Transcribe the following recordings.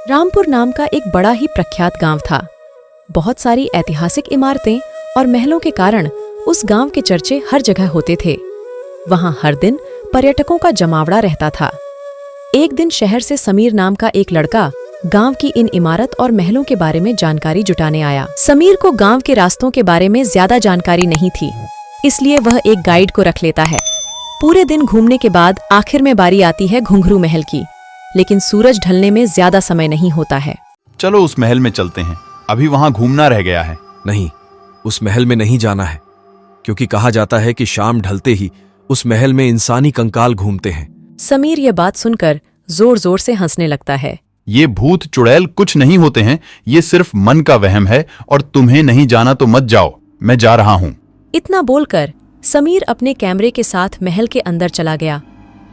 रामपुर नाम का एक बड़ा ही प्रख्यात गांव था। बहुत सारी ऐतिहासिक इमारतें और महलों के कारण उस गांव के चर्चे हर जगह होते थे। वहां हर दिन पर्यटकों का जमावड़ा रहता था। एक दिन शहर से समीर नाम का एक लड़का गांव की इन इमारत और महलों के बारे में जानकारी जुटाने आया। समीर को गांव के रास्तों के बारे में ज्यादा जानकारी नहीं थी, इसलिए वह एक गाइड को रख लेता है। पूरे दिन घूमने के बाद आखिर में बारी आती है घुंघरू महल की, लेकिन सूरज ढलने में ज्यादा समय नहीं होता है। चलो उस महल में चलते हैं, अभी वहां घूमना रह गया है। नहीं, उस महल में नहीं जाना है, क्योंकि कहा जाता है कि शाम ढलते ही उस महल में इंसानी कंकाल घूमते हैं। समीर यह बात सुनकर जोर जोर से हंसने लगता है। ये भूत चुड़ैल कुछ नहीं होते हैं, ये सिर्फ मन का वहम है और तुम्हें नहीं जाना तो मत जाओ, मैं जा रहा हूँ। इतना बोलकर समीर अपने कैमरे के साथ महल के अंदर चला गया।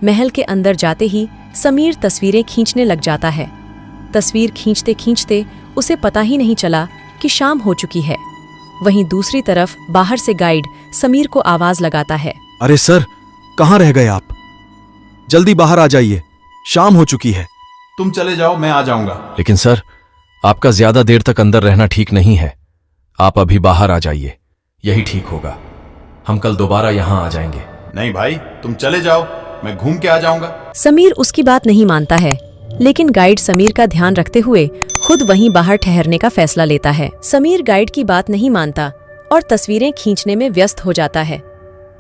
महल के अंदर जाते ही समीर तस्वीरें खींचने लग जाता है। तस्वीर खींचते खींचते उसे पता ही नहीं चला कि शाम हो चुकी है। वहीं दूसरी तरफ बाहर से गाइड समीर को आवाज लगाता है। अरे सर, कहाँ रह गए आप? जल्दी बाहर आ जाइए, शाम हो चुकी है। तुम चले जाओ, मैं आ जाऊंगा। लेकिन सर, आपका ज्यादा देर तक अंदर रहना ठीक नहीं है। आप अभी बाहर आ जाइए, यही ठीक होगा। हम कल दोबारा यहाँ आ जाएंगे। नहीं भाई, तुम चले जाओ, मैं घूम के आ जाऊंगा। समीर उसकी बात नहीं मानता है, लेकिन गाइड समीर का ध्यान रखते हुए खुद वहीं बाहर ठहरने का फैसला लेता है। समीर गाइड की बात नहीं मानता और तस्वीरें खींचने में व्यस्त हो जाता है।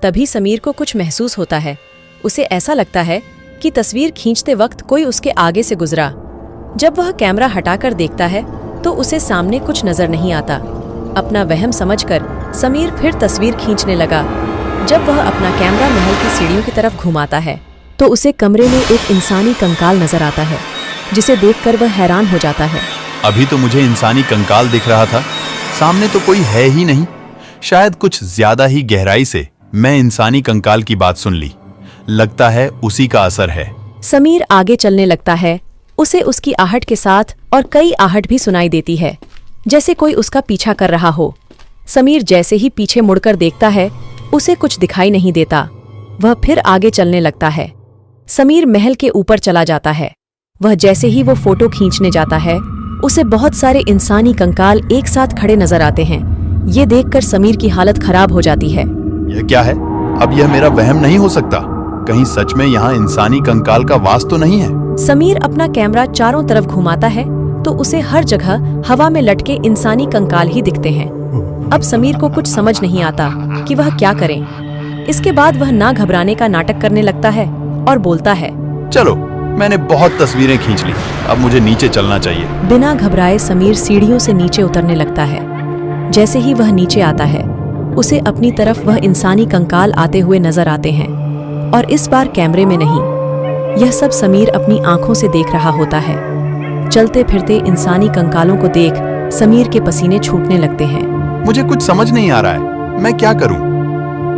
तभी समीर को कुछ महसूस होता है। उसे ऐसा लगता है कि तस्वीर खींचते वक्त कोई उसके आगे से गुजरा। जब वह कैमरा हटाकर देखता है तो उसे सामने कुछ नजर नहीं आता। अपना वहम समझकर समीर फिर तस्वीर खींचने लगा। जब वह अपना कैमरा महल की सीढ़ियों की तरफ घुमाता है तो उसे कमरे में एक इंसानी कंकाल नजर आता है, जिसे देखकर वह हैरान हो जाता है। अभी तो मुझे इंसानी कंकाल दिख रहा था, सामने तो कोई है ही नहीं। शायद कुछ ज्यादा ही गहराई से मैं इंसानी कंकाल की बात सुन ली। लगता है उसी का असर है। समीर आगे चलने लगता है। उसे उसकी आहट के साथ और कई आहट भी सुनाई देती है, जैसे कोई उसका पीछा कर रहा हो। समीर जैसे ही पीछे मुड़कर देखता है, उसे कुछ दिखाई नहीं देता। वह फिर आगे चलने लगता है। समीर महल के ऊपर चला जाता है। वह जैसे ही वो फोटो खींचने जाता है, उसे बहुत सारे इंसानी कंकाल एक साथ खड़े नजर आते हैं। ये देखकर समीर की हालत खराब हो जाती है। यह क्या है? अब यह मेरा वहम नहीं हो सकता। कहीं सच में यहाँ इंसानी कंकाल का वास तो नहीं है? समीर अपना कैमरा चारों तरफ घुमाता है तो उसे हर जगह हवा में लटके इंसानी कंकाल ही दिखते हैं। अब समीर को कुछ समझ नहीं आता कि वह क्या करे। इसके बाद वह ना घबराने का नाटक करने लगता है और बोलता है, चलो, मैंने बहुत तस्वीरें खींच ली, अब मुझे नीचे चलना चाहिए। बिना घबराए समीर सीढ़ियों से नीचे उतरने लगता है। जैसे ही वह नीचे आता है, उसे अपनी तरफ वह इंसानी कंकाल आते हुए नजर आते हैं, और इस बार कैमरे में नहीं। यह सब समीर अपनी आंखों से देख रहा होता है। चलते फिरते इंसानी कंकालों को देख समीर के पसीने छूटने लगते हैं। मुझे कुछ समझ नहीं आ रहा है, मैं क्या करूं?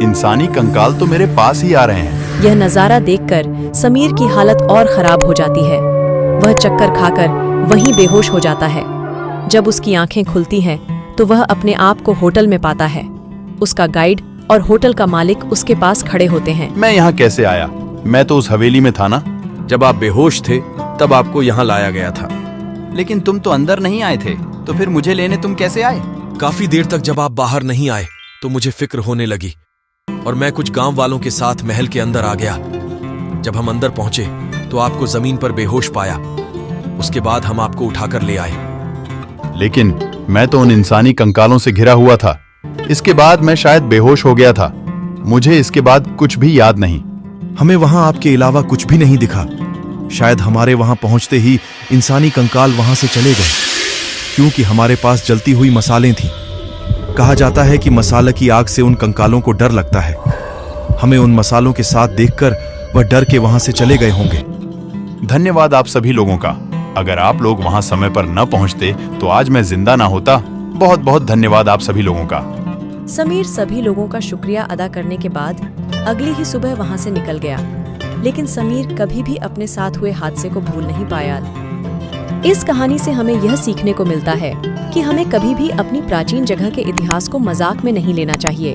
इंसानी कंकाल तो मेरे पास ही आ रहे हैं। यह नजारा देखकर समीर की हालत और खराब हो जाती है। वह चक्कर खाकर वहीं बेहोश हो जाता है। जब उसकी आंखें खुलती हैं तो वह अपने आप को होटल में पाता है। उसका गाइड और होटल का मालिक उसके पास खड़े होते हैं। मैं यहाँ कैसे आया? मैं तो उस हवेली में था ना। जब आप बेहोश थे तब आपको यहाँ लाया गया था। लेकिन तुम तो अंदर नहीं आए थे, तो फिर मुझे लेने तुम कैसे आए? काफी देर तक जब आप बाहर नहीं आए तो मुझे फिक्र होने लगी और मैं कुछ गांव वालों के साथ महल के अंदर आ गया। जब हम अंदर पहुंचे तो आपको जमीन पर बेहोश पाया। उसके बाद हम आपको उठाकर ले आए। लेकिन मैं तो उन इंसानी कंकालों से घिरा हुआ था। इसके बाद मैं शायद बेहोश हो गया था। मुझे इसके बाद कुछ भी याद नहीं। हमें वहां आपके अलावा कुछ भी नहीं दिखा। शायद हमारे वहां पहुंचते ही इंसानी कंकाल वहां से चले गए, क्योंकि हमारे पास जलती हुई मसालें थीं। कहा जाता है कि मसाले की आग से उन कंकालों को डर लगता है। हमें उन मसालों के साथ देखकर वह डर के वहां से चले गए होंगे। धन्यवाद आप सभी लोगों का। अगर आप लोग वहां समय पर न पहुंचते तो आज मैं जिंदा ना होता। बहुत बहुत धन्यवाद आप सभी लोगों का। समीर सभी लोगों का शुक्रिया अदा करने के बाद अगली ही सुबह वहां से निकल गया। लेकिन समीर कभी भी अपने साथ हुए हादसे को भूल नहीं पाया। इस कहानी से हमें यह सीखने को मिलता है कि हमें कभी भी अपनी प्राचीन जगह के इतिहास को मजाक में नहीं लेना चाहिए।